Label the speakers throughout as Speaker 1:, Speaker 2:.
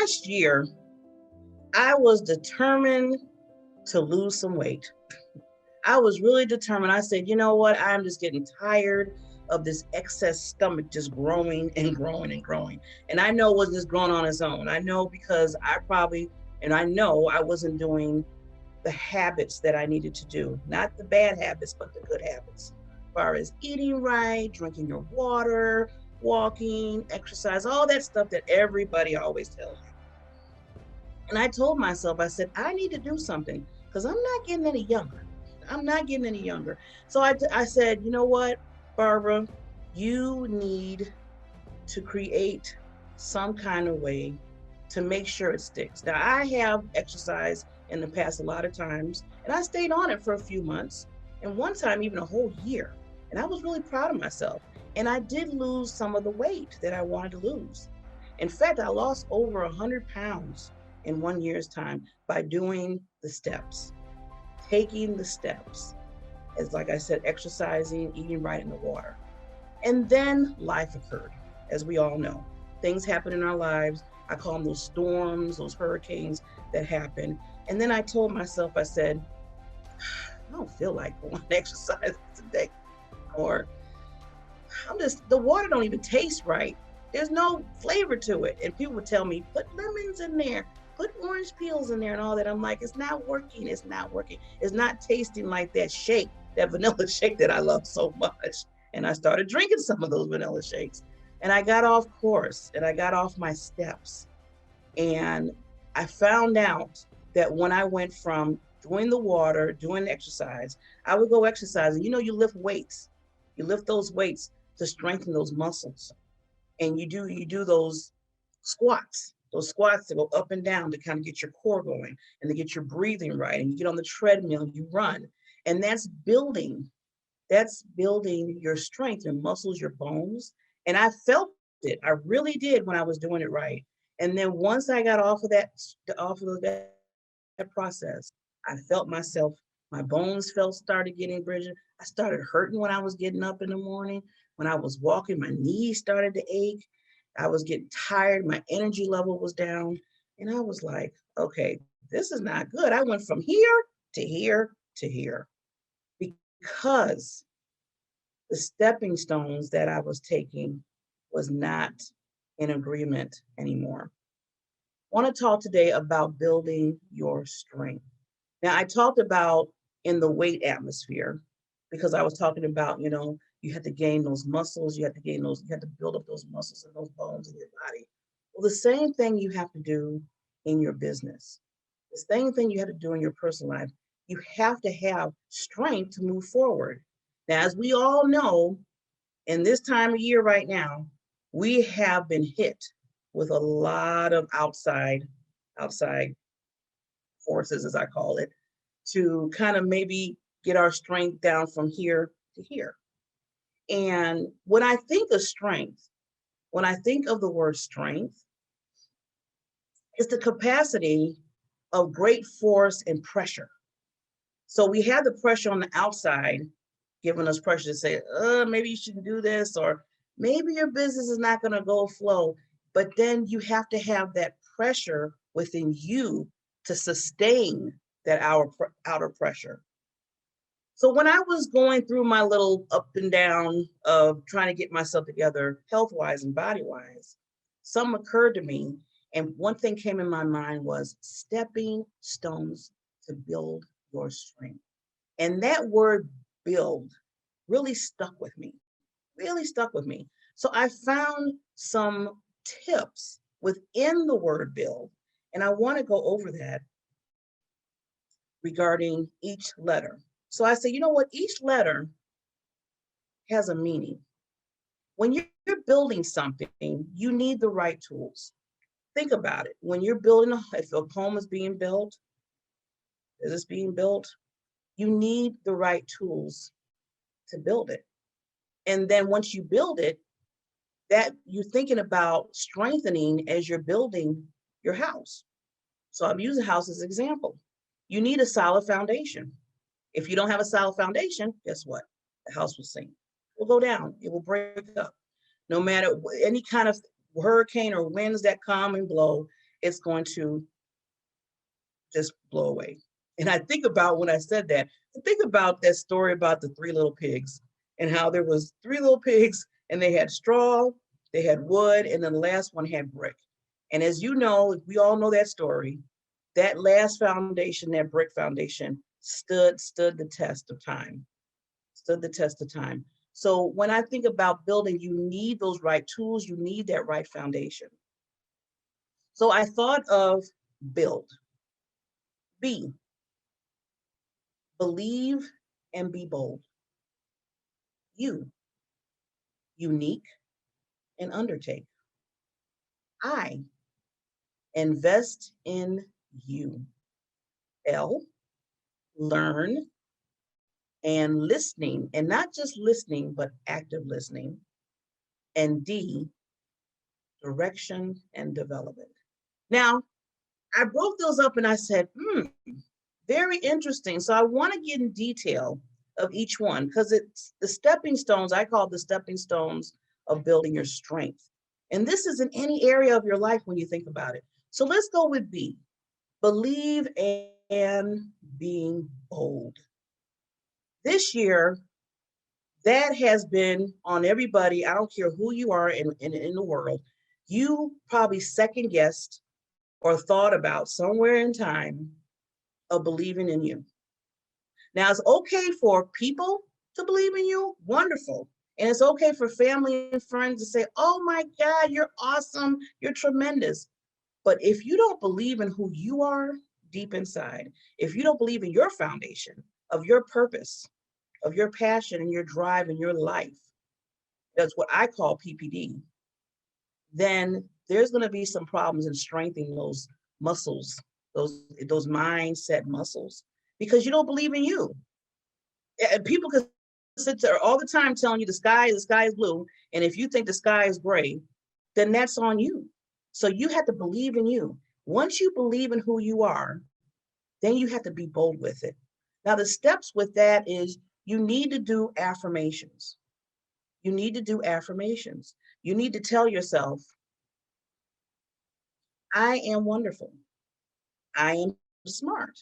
Speaker 1: last year, I was determined to lose some weight. I was really determined. I said, you know what? I'm just getting tired of this excess stomach just growing and growing and growing. And I know it wasn't just growing on its own. I know because I know I wasn't doing the habits that I needed to do, not the bad habits, but the good habits. As far as eating right, drinking your water, walking, exercise, all that stuff that everybody always tells you. And I told myself, I said, I need to do something because I'm not getting any younger. I'm not getting any younger. So I said, you know what, Barbara, you need to create some kind of way to make sure it sticks. Now, I have exercised in the past a lot of times, and I stayed on it for a few months, and one time even a whole year. And I was really proud of myself. And I did lose some of the weight that I wanted to lose. In fact, I lost over 100 pounds in 1 year's time by doing the steps, taking the steps. As like I said, exercising, eating right in the water. And then life occurred, as we all know. Things happen in our lives. I call them those storms, those hurricanes that happen. And then I told myself, I said, I don't feel like going to exercise today. Or the water don't even taste right. There's no flavor to it. And people would tell me, put lemons in there, put orange peels in there and all that. I'm like, it's not working. It's not working. It's not tasting like that shake, that vanilla shake that I love so much. And I started drinking some of those vanilla shakes. And I got off course and I got off my steps. And I found out that when I went from doing the water, doing exercise, I would go exercise. And you lift weights. You lift those weights to strengthen those muscles. And you do those squats that go up and down to kind of get your core going and to get your breathing right. And you get on the treadmill, you run. And that's building your strength, your muscles, your bones. And I felt it. I really did when I was doing it right. And then once I got off of that process, I felt myself, my bones started getting rigid. I started hurting when I was getting up in the morning. When I was walking, my knees started to ache. I was getting tired. My energy level was down. And I was like, okay, this is not good. I went from here to here to here because the stepping stones that I was taking was not in agreement anymore. I want to talk today about building your strength. Now, I talked about in the weight atmosphere because I was talking about, you had to gain those muscles, you had to build up those muscles and those bones in your body. Well, the same thing you have to do in your business. The same thing you have to do in your personal life. You have to have strength to move forward. Now, as we all know, in this time of year right now, we have been hit with a lot of outside forces, as I call it, to kind of maybe get our strength down from here to here. And when I think of strength, when I think of the word strength, it's the capacity of great force and pressure. So we have the pressure on the outside, giving us pressure to say, maybe you shouldn't do this, or maybe your business is not going to go flow. But then you have to have that pressure within you to sustain that outer pressure. So when I was going through my little up and down of trying to get myself together health-wise and body-wise, something occurred to me. And one thing came in my mind was stepping stones to build your strength. And that word build really stuck with me, So I found some tips within the word build, and I want to go over that regarding each letter. So I say, you know what? Each letter has a meaning. When you're building something, you need the right tools. Think about it. When you're building, if a home is being built, you need the right tools to build it. And then once you build it, that you're thinking about strengthening as you're building your house. So I'm using house as an example. You need a solid foundation. If you don't have a solid foundation, guess what? The house will sink. It will go down. It will break up. No matter any kind of hurricane or winds that come and blow, it's going to just blow away. And I think about when I said that, I think about that story about the three little pigs and how there was three little pigs and they had straw, they had wood, and then the last one had brick. And as you know, we all know that story. That last foundation, that brick foundation, stood the test of time. Stood the test of time. So when I think about building, you need those right tools, you need that right foundation. So I thought of build. B, believe and be bold. U, unique and undertake. I, invest in you. L, learn and listening, and not just listening, but active listening. And D, direction and development. Now, I broke those up and I said, very interesting. So I want to get in detail of each one because it's the stepping stones. I call the stepping stones of building your strength. And this is in any area of your life when you think about it. So let's go with B, believe and being bold. This year, that has been on everybody. I don't care who you are in the world. You probably second guessed or thought about somewhere in time of believing in you. Now, it's okay for people to believe in you, wonderful. And it's okay for family and friends to say, oh my God, you're awesome, you're tremendous. But if you don't believe in who you are deep inside, if you don't believe in your foundation of your purpose, of your passion and your drive in your life, that's what I call PPD, then there's going to be some problems in strengthening those muscles, those mindset muscles, because you don't believe in you. And people can sit there all the time telling you the sky is blue, and if you think the sky is gray, then that's on you. So you have to believe in you. Once you believe in who you are, then you have to be bold with it. Now, the steps with that is you need to do affirmations. You need to do affirmations. You need to tell yourself, I am wonderful. I am smart.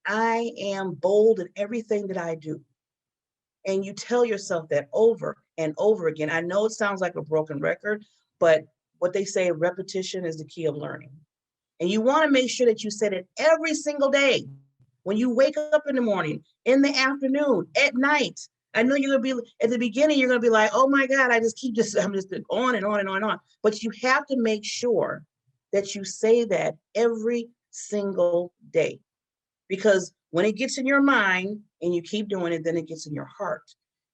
Speaker 1: I am bold in everything that I do. And you tell yourself that over and over again. I know it sounds like a broken record, but what they say, repetition is the key of learning. And you want to make sure that you say it every single day. When you wake up in the morning, in the afternoon, at night. I know you're going to be, at the beginning, you're going to be like, oh my God, I'm just on and on and on and on. But you have to make sure that you say that every single day. Because when it gets in your mind and you keep doing it, then it gets in your heart.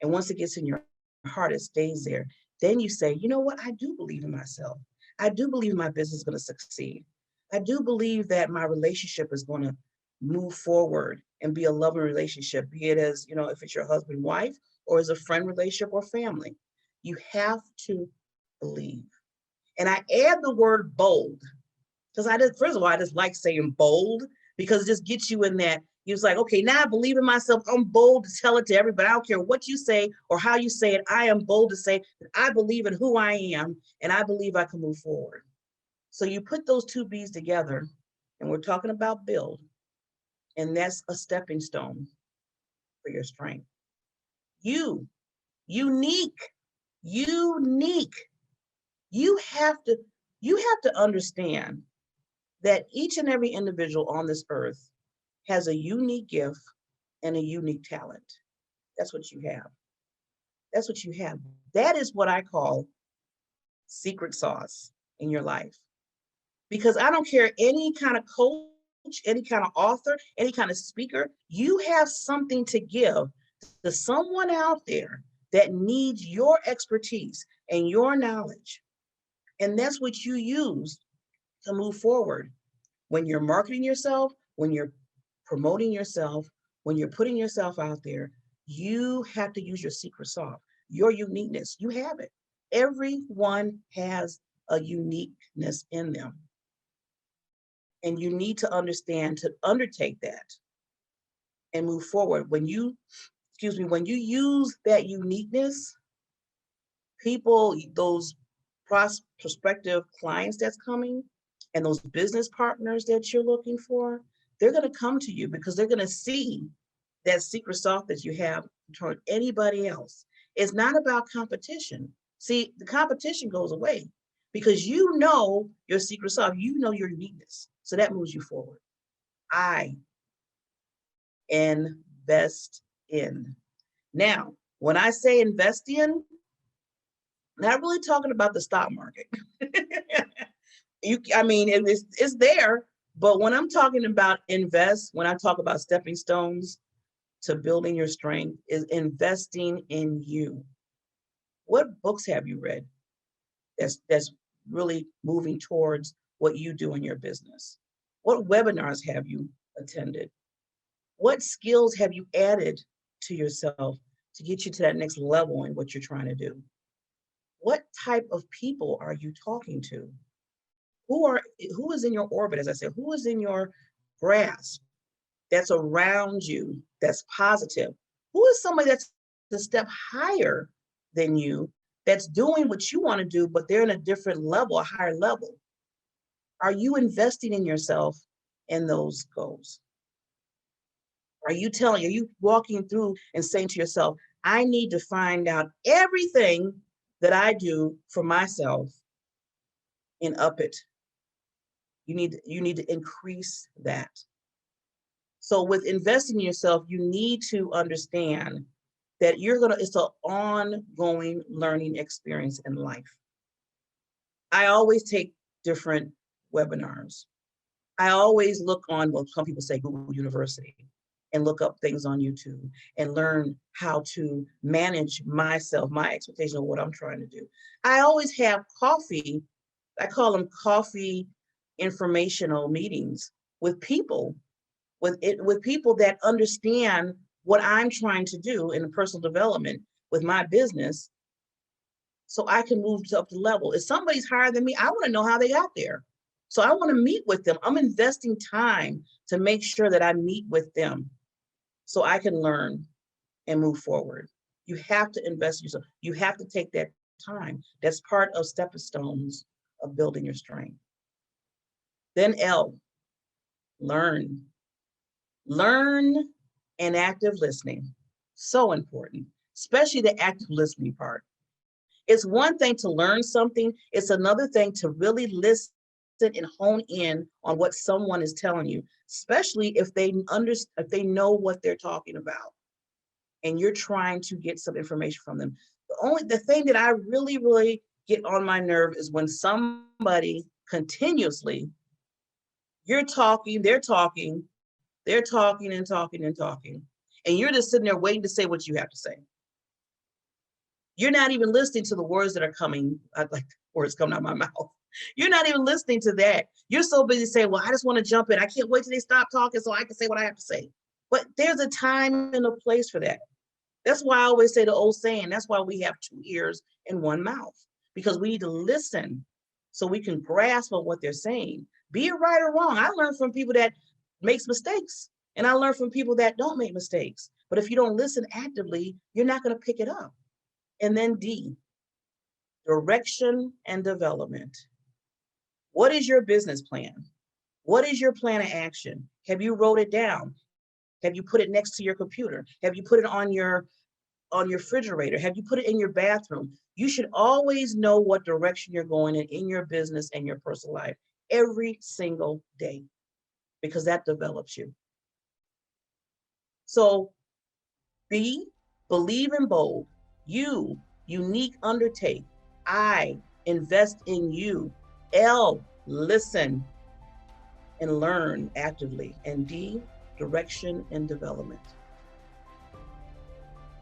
Speaker 1: And once it gets in your heart, it stays there. Then you say, you know what? I do believe in myself. I do believe my business is going to succeed. I do believe that my relationship is going to move forward and be a loving relationship, be it as, if it's your husband, wife, or as a friend relationship or family. You have to believe. And I add the word bold because first of all, I just like saying bold because it just gets you in that. You're like, okay, now I believe in myself. I'm bold to tell it to everybody. I don't care what you say or how you say it. I am bold to say that I believe in who I am and I believe I can move forward. So you put those two B's together and we're talking about build, and that's a stepping stone for your strength. You, unique, unique. You have to understand that each and every individual on this earth has a unique gift and a unique talent. That's what you have. That's what you have. That is what I call secret sauce in your life. Because I don't care any kind of coach, any kind of author, any kind of speaker, you have something to give to someone out there that needs your expertise and your knowledge. And that's what you use to move forward. When you're marketing yourself, when you're promoting yourself, when you're putting yourself out there, you have to use your secret sauce, your uniqueness. You have it. Everyone has a uniqueness in them. And you need to understand to undertake that and move forward. When you use that uniqueness, people, those prospective clients that's coming and those business partners that you're looking for, they're going to come to you because they're going to see that secret sauce that you have toward anybody else. It's not about competition. See, the competition goes away because you know your secret sauce, you know your uniqueness. So that moves you forward. I invest in. Now, when I say invest in, not really talking about the stock market. I mean, it's there, but when I'm talking about invest, when I talk about stepping stones to building your strength, is investing in you. What books have you read that's really moving towards what you do in your business? What webinars have you attended? What skills have you added to yourself to get you to that next level in what you're trying to do? What type of people are you talking to? Who is in your orbit, as I said, who is in your grasp that's around you, that's positive? Who is somebody that's a step higher than you, that's doing what you want to do, but they're in a different level, a higher level? Are you investing in yourself in those goals? Are you walking through and saying to yourself, I need to find out everything that I do for myself and up it? You need to increase that. So with investing in yourself, you need to understand that it's an ongoing learning experience in life. I always take different webinars. I always look on, well, some people say Google University, and look up things on YouTube and learn how to manage myself, my expectation of what I'm trying to do. I always have coffee, I call them coffee informational meetings with people, with people that understand what I'm trying to do in personal development with my business, so I can move up the level. If somebody's higher than me, I want to know how they got there. So I want to meet with them. I'm investing time to make sure that I meet with them so I can learn and move forward. You have to invest in yourself. You have to take that time. That's part of stepping stones of building your strength. Then L, learn. Learn and active listening. So important, especially the active listening part. It's one thing to learn something. It's another thing to really listen and hone in on what someone is telling you, especially if they know what they're talking about and you're trying to get some information from them. The thing that I really, really get on my nerve is when somebody continuously, you're talking, they're talking and talking and talking, and you're just sitting there waiting to say what you have to say. You're not even listening to the words that are coming, like words coming out of my mouth. You're not even listening to that. You're so busy saying, well, I just want to jump in. I can't wait till they stop talking so I can say what I have to say. But there's a time and a place for that. That's why I always say the old saying, that's why we have 2 ears and 1 mouth, because we need to listen so we can grasp on what they're saying. Be it right or wrong. I learn from people that makes mistakes, and I learn from people that don't make mistakes. But if you don't listen actively, you're not going to pick it up. And then D, direction and development. What is your business plan? What is your plan of action? Have you wrote it down? Have you put it next to your computer? Have you put it on your refrigerator? Have you put it in your bathroom? You should always know what direction you're going in your business and your personal life every single day, because that develops you. So B, believe in bold. U, unique undertake. I, invest in you. L, listen and learn actively. And D, direction and development.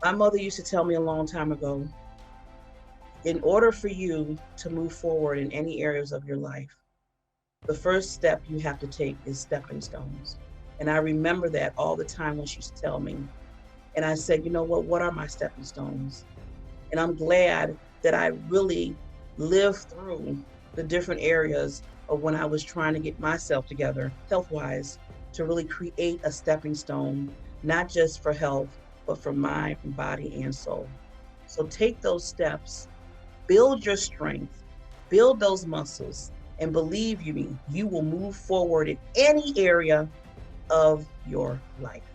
Speaker 1: My mother used to tell me a long time ago, in order for you to move forward in any areas of your life, the first step you have to take is stepping stones. And I remember that all the time when she used to tell me. And I said, you know what are my stepping stones? And I'm glad that I really lived through the different areas of when I was trying to get myself together, health-wise, to really create a stepping stone, not just for health, but for mind, body, and soul. So take those steps, build your strength, build those muscles, and believe you me, you will move forward in any area of your life.